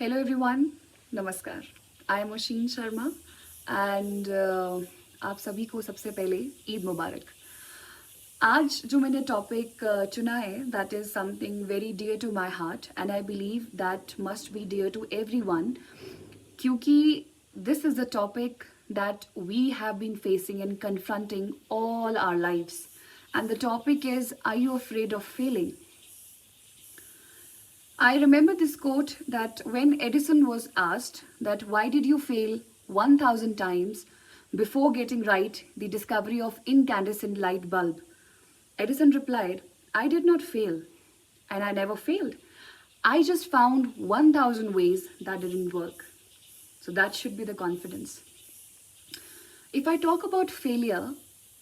Hello everyone, नमस्कार. I am Oshin Sharma and आप सभी को सबसे पहले ईद मुबारक. आज जो मैंने टॉपिक चुना है that is something very dear to my heart and I believe that must be dear to everyone क्योंकि this is the topic that we have been facing and confronting all our lives and the topic is, are you afraid of failing? I remember this quote that when Edison was asked that why did you fail 1000 times before getting right the discovery of incandescent light bulb, Edison replied, I did not fail and I never failed. I just found 1000 ways that didn't work. So that should be the confidence. If I talk about failure,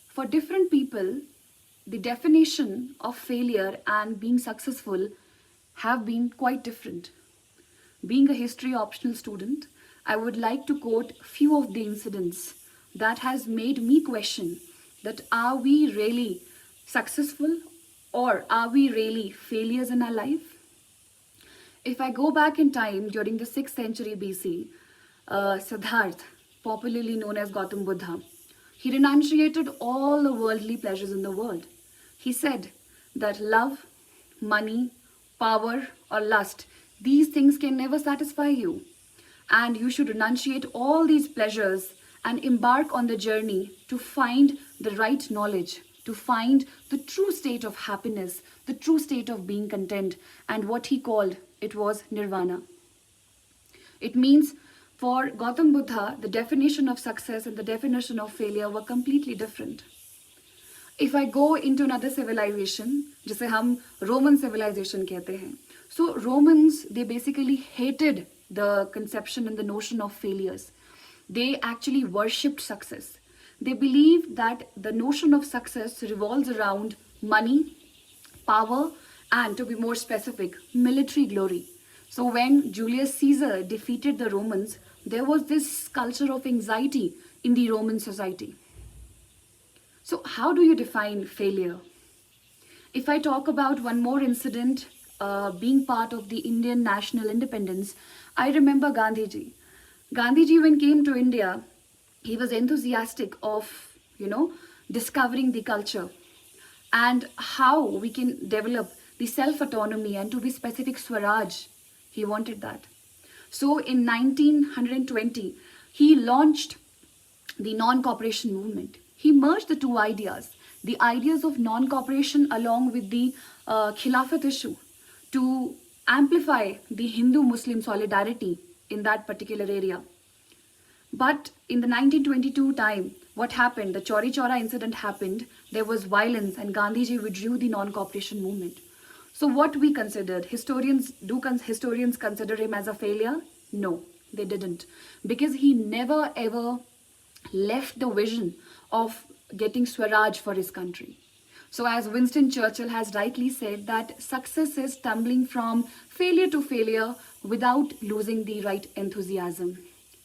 for different people, the definition of failure and being successful have been quite different. Being a history optional student, I would like to quote few of the incidents that has made me question that are we really successful or are we really failures in our life? If I go back in time during the 6th century BC, Siddhartha, popularly known as Gautam Buddha, he renunciated all the worldly pleasures in the world. He said that love, money, power or lust, these things can never satisfy you. And you should renunciate all these pleasures and embark on the journey to find the right knowledge, to find the true state of happiness, the true state of being content, and what he called, it was nirvana. It means for Gautam Buddha, the definition of success and the definition of failure were completely different. If I go into another civilization, जिसे हम Roman civilization कहते हैं, so Romans, they basically hated the conception and the notion of failures. They actually worshipped success. They believed that the notion of success revolves around money, power, and to be more specific, military glory. So when Julius Caesar defeated the Romans, there was this culture of anxiety in the Roman society. So how do you define failure? If I talk about one more incident, being part of the Indian national independence, I remember Gandhiji. Gandhiji, when came to India, he was enthusiastic of, discovering the culture and how we can develop the self-autonomy and to be specific Swaraj. He wanted that. So in 1920, he launched the non-cooperation movement. He merged the two ideas, the ideas of non-cooperation along with the Khilafat issue to amplify the Hindu-Muslim solidarity in that particular area. But in the 1922 time, what happened? The Chauri Chaura incident happened. There was violence and Gandhiji withdrew the non-cooperation movement. So what we considered, historians consider him as a failure? No, they didn't. Because he never ever left the vision of getting Swaraj for his country. So as Winston Churchill has rightly said that success is tumbling from failure to failure without losing the right enthusiasm.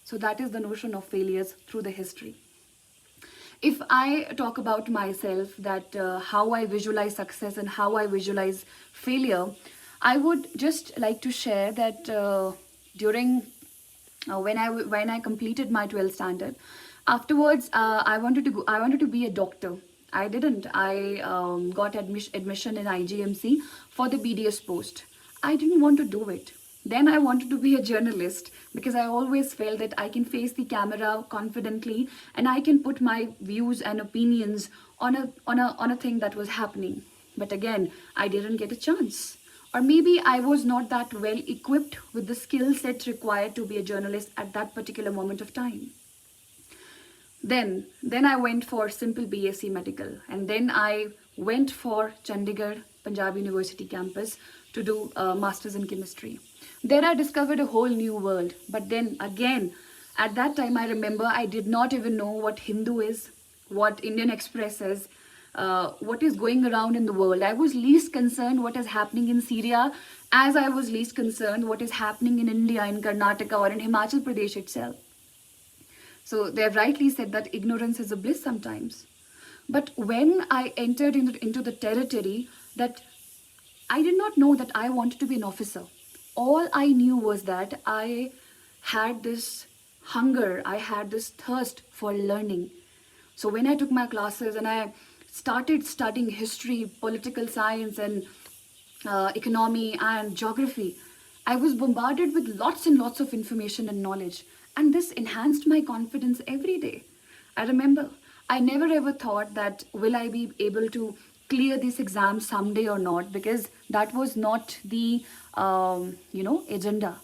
So that is the notion of failures through the history. If I talk about myself, that how I visualize success and how I visualize failure, I would just like to share that during when I completed my 12th standard, afterwards I wanted to be a doctor. I didn't. I got admission in IGMC for the BDS post. I didn't want to do it. Then I wanted to be a journalist because I always felt that I can face the camera confidently and I can put my views and opinions on a thing that was happening. But again, I didn't get a chance. Or maybe I was not that well equipped with the skill set required to be a journalist at that particular moment of time. Then I went for simple BSc medical and then I went for Chandigarh Punjab University campus to do masters in chemistry. There I discovered a whole new world. But then again, at that time I remember I did not even know what Hindu is, what Indian Express is, what is going around in the world. I was least concerned what is happening in Syria as I was least concerned what is happening in India, in Karnataka or in Himachal Pradesh itself. So they have rightly said that ignorance is a bliss sometimes. But when I entered into the territory that I did not know that I wanted to be an officer. All I knew was that I had this hunger, I had this thirst for learning. So when I took my classes and I started studying history, political science, and economy and geography, I was bombarded with lots and lots of information and knowledge. And this enhanced my confidence every day. I remember I never ever thought that will I be able to clear this exam someday or not, because that was not the agenda.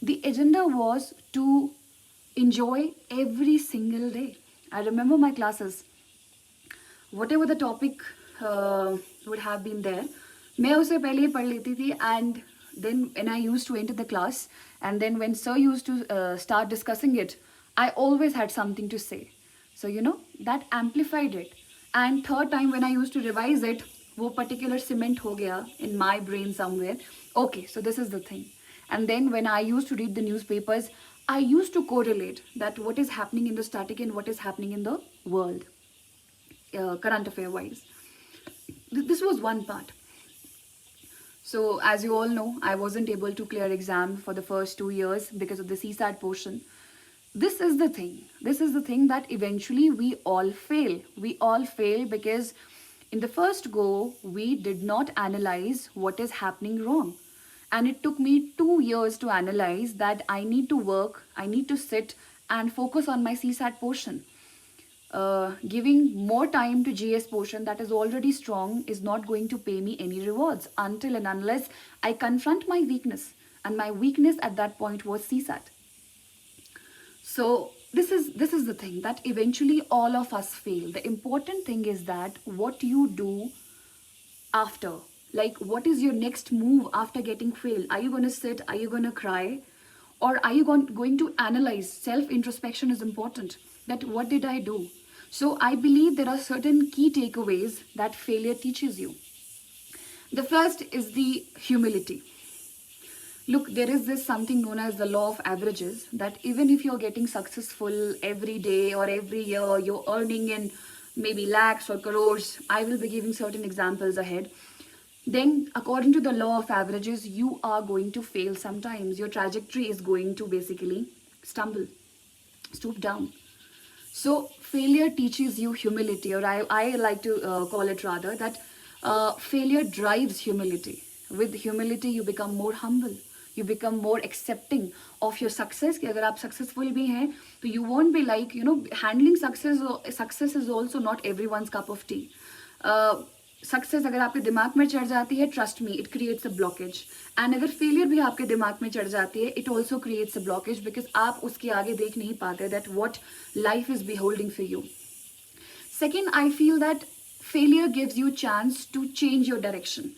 The agenda was to enjoy every single day. I remember my classes, whatever the topic would have been there, मैं उसे पहले ही पढ़ लेती थी. And then when I used to enter the class, and then when sir used to start discussing it, I always had something to say. So that amplified it. And third time when I used to revise it, वो particular cement हो गया in my brain somewhere. Okay, so this is the thing. And then when I used to read the newspapers, I used to correlate that what is happening in the static and what is happening in the world, current affair wise. This was one part. So as you all know, I wasn't able to clear exam for the first 2 years because of the CSAT portion. This is the thing. This is the thing that eventually we all fail. We all fail because in the first go, we did not analyze what is happening wrong. And it took me 2 years to analyze that I need to work, I need to sit and focus on my CSAT portion. Giving more time to GS portion that is already strong is not going to pay me any rewards until and unless I confront my weakness. And my weakness at that point was CSAT. So this is the thing that eventually all of us fail. The important thing is that what you do after, like what is your next move after getting failed? Are you going to sit? Are you going to cry? Or are you going to analyze? Self-introspection is important. That what did I do? So I believe there are certain key takeaways that failure teaches you. The first is the humility. Look, there is this something known as the law of averages, that even if you're getting successful every day or every year, you're earning in maybe lakhs or crores, I will be giving certain examples ahead, then according to the law of averages, you are going to fail sometimes. Your trajectory is going to basically stumble, stoop down. So failure teaches you humility, or I like to call it rather that failure drives humility. With humility, you become more humble. You become more accepting of your success. कि अगर आप successful भी हैं, तो you won't be like, handling success. Success is also not everyone's cup of tea. Success अगर आपके दिमाग में चढ़ जाती है, trust me, it creates a blockage. And अगर failure भी आपके दिमाग में चढ़ जाती है, it also creates a blockage because आप उसके आगे देख नहीं पाते that what life is beholding for you. Second, I feel that failure gives you chance to change your direction.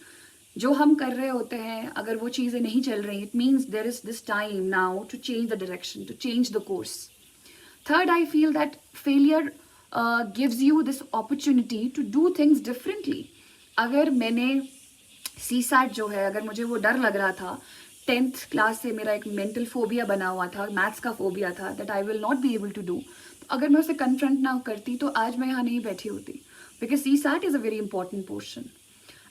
जो हम कर रहे होते हैं, अगर वो चीज़ें नहीं चल रही, it means there is this time now to change the direction, to change the course. Third, I feel that failure gives you this opportunity to do things differently. अगर मैंने CSAT जो है, अगर मुझे वो डर लग रहा था, 10th क्लास से मेरा एक मेंटल फोबिया बना हुआ था, मैथ्स का फोबिया था, that I will not be able to do, तो अगर मैं उसे कन्फ्रंट ना करती तो आज मैं यहाँ नहीं बैठी होती, because CSAT is a very important portion.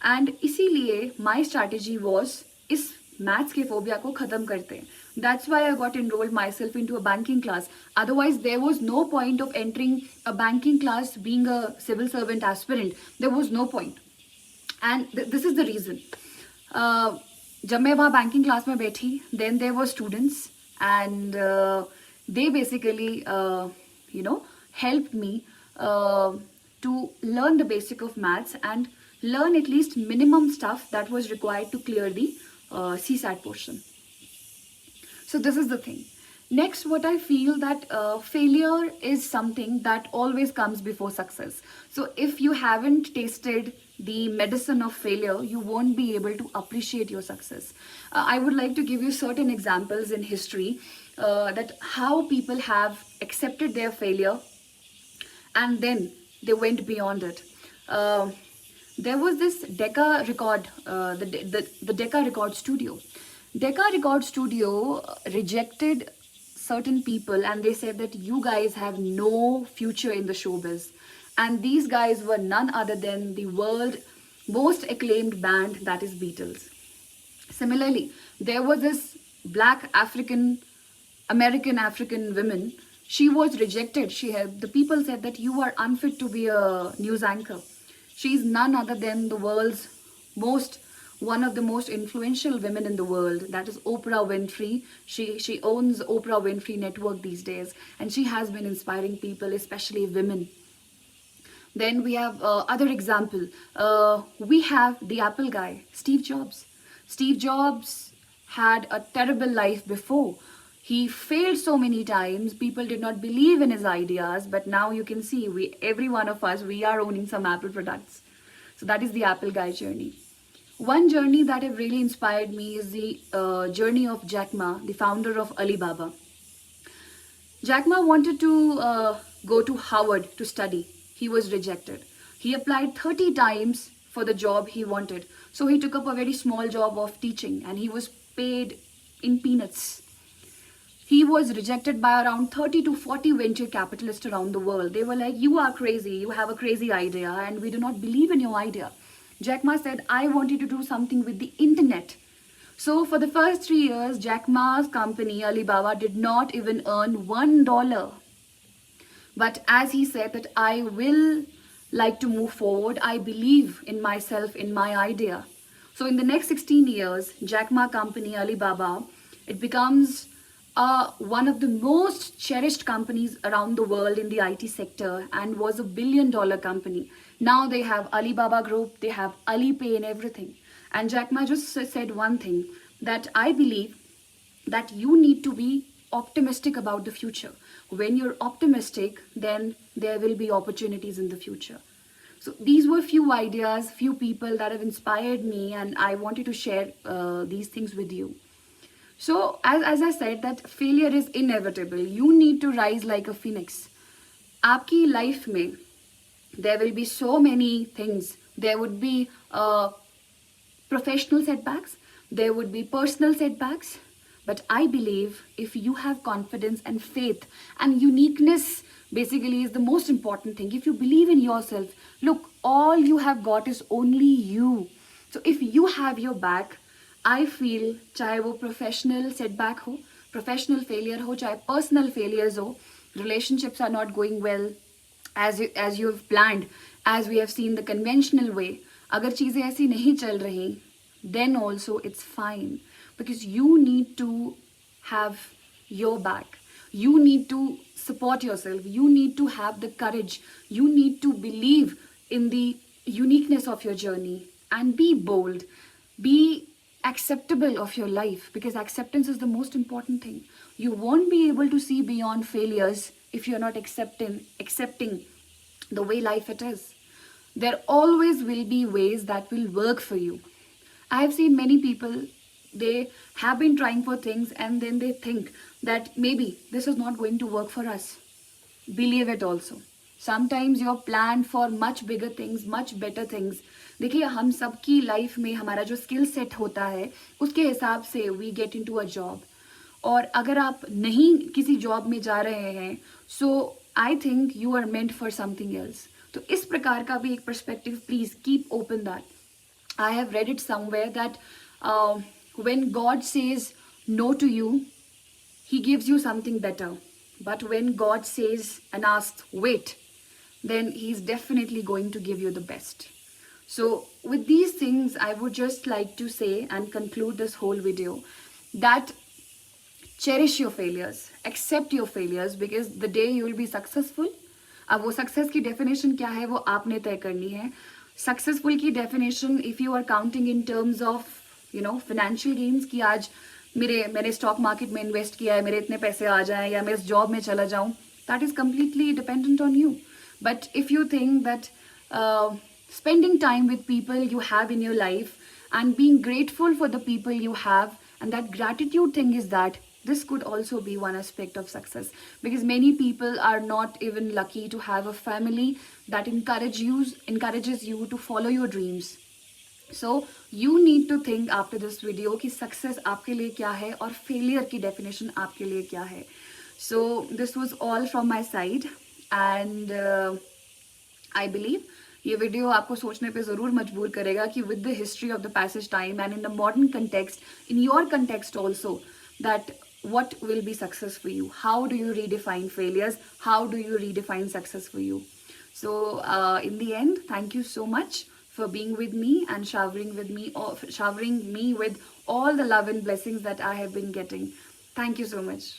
And इसीलिए माई स्ट्रैटेजी वॉज इस मैथ्स के फोबिया को ख़त्म करते हैं. That's why I got enrolled myself into a banking class. Otherwise there was no point of entering a banking class being a civil servant aspirant. There was no point and this is the reason. जब मैं वहाँ banking class में बैठी, then there were students and they basically helped me to learn the basic of maths and learn at least minimum stuff that was required to clear the CSAT portion. So this is the thing. Next, what I feel that failure is something that always comes before success. So if you haven't tasted the medicine of failure, you won't be able to appreciate your success. I would like to give you certain examples in history that how people have accepted their failure and then they went beyond it. There was this Decca Record, the Decca Record Studio. Decca Record Studio rejected certain people and they said that you guys have no future in the showbiz. And these guys were none other than the world most acclaimed band, that is Beatles. Similarly, there was this black American woman. She was rejected. The people said that you are unfit to be a news anchor. She is none other than the world's most one of the most influential women in the world. That is Oprah Winfrey. She owns Oprah Winfrey Network these days, and she has been inspiring people, especially women. Then we have other example. We have the Apple guy, Steve Jobs. Steve Jobs had a terrible life before. He failed so many times. People did not believe in his ideas, but now you can see every one of us, we are owning some Apple products. So that is the Apple guy journey. One journey that have really inspired me is the journey of Jack Ma, the founder of Alibaba. Jack Ma wanted to go to Harvard to study. He was rejected. He applied 30 times for the job he wanted. So he took up a very small job of teaching, and he was paid in peanuts. He was rejected by around 30 to 40 venture capitalists around the world. They were like, you are crazy, you have a crazy idea, and we do not believe in your idea. Jack Ma said, I want you to do something with the internet. So for the first 3 years, Jack Ma's company, Alibaba, did not even earn $1. But as he said that I will like to move forward, I believe in myself, in my idea. So in the next 16 years, Jack Ma company, Alibaba, it becomes one of the most cherished companies around the world in the IT sector, and was $1 billion company. Now they have Alibaba Group, they have Alipay and everything. And Jack Ma just said one thing, that I believe that you need to be optimistic about the future. When you're optimistic, then there will be opportunities in the future. So these were few ideas, few people that have inspired me, and I wanted to share these things with you. So as I said, that failure is inevitable. You need to rise like a phoenix. आपकी life में there will be so many things. There would be professional setbacks, there would be personal setbacks, but I believe if you have confidence and faith, and uniqueness basically is the most important thing. If you believe in yourself, look, all you have got is only you. So if you have your back, I feel चाहे वो professional setback हो, professional failure हो, चाहे personal failures हो, relationships are not going well as you have planned, as we have seen the conventional way, अगर चीज़ें ऐसी नहीं चल रही, then also it's fine, because you need to have your back. You need to support yourself. You need to have the courage. You need to believe in the uniqueness of your journey and be bold. Be acceptable of your life, because acceptance is the most important thing. You won't be able to see beyond failures if you're not accepting the way life it is. There always will be ways that will work for you. I have seen many people, they have been trying for things and then they think that maybe this is not going to work for us. Believe it also. Sometimes you're planned for much bigger things, much better things. देखिए हम सबकी life में हमारा जो skill set होता है उसके हिसाब से we get into a job. और अगर आप नहीं किसी जॉब में जा रहे हैं, so I think you are meant for something else. तो इस प्रकार का भी एक perspective please keep open that. I have read it somewhere that when God says no to you, He gives you something better. But when God says and asks, wait, then He's definitely going to give you the best. So with these things, I would just like to say and conclude this whole video that cherish your failures, accept your failures, because the day you will be successful, अब वो success की definition क्या है वो आपने तय करनी है. सक्सेसफुल की definition if you are counting in terms of financial gains, कि आज मैंने स्टॉक मार्केट में इन्वेस्ट किया है, मेरे इतने पैसे आ जाएं, या मैं इस जॉब में चला जाऊं, that is completely dependent on you. But if you think that spending time with people you have in your life and being grateful for the people you have, and that gratitude thing is that this could also be one aspect of success, because many people are not even lucky to have a family that encourages you to follow your dreams. So you need to think after this video कि success आपके लिए क्या है और failure की definition आपके लिए क्या है. So this was all from my side, and I believe ये वीडियो आपको सोचने पे ज़रूर मजबूर करेगा कि with the history of the passage time and in the modern context, in your context also, that what will be success for you? How do you redefine failures? How do you redefine success for you? So in the end, thank you so much for being with me and showering me with all the love and blessings that I have been getting. Thank you so much.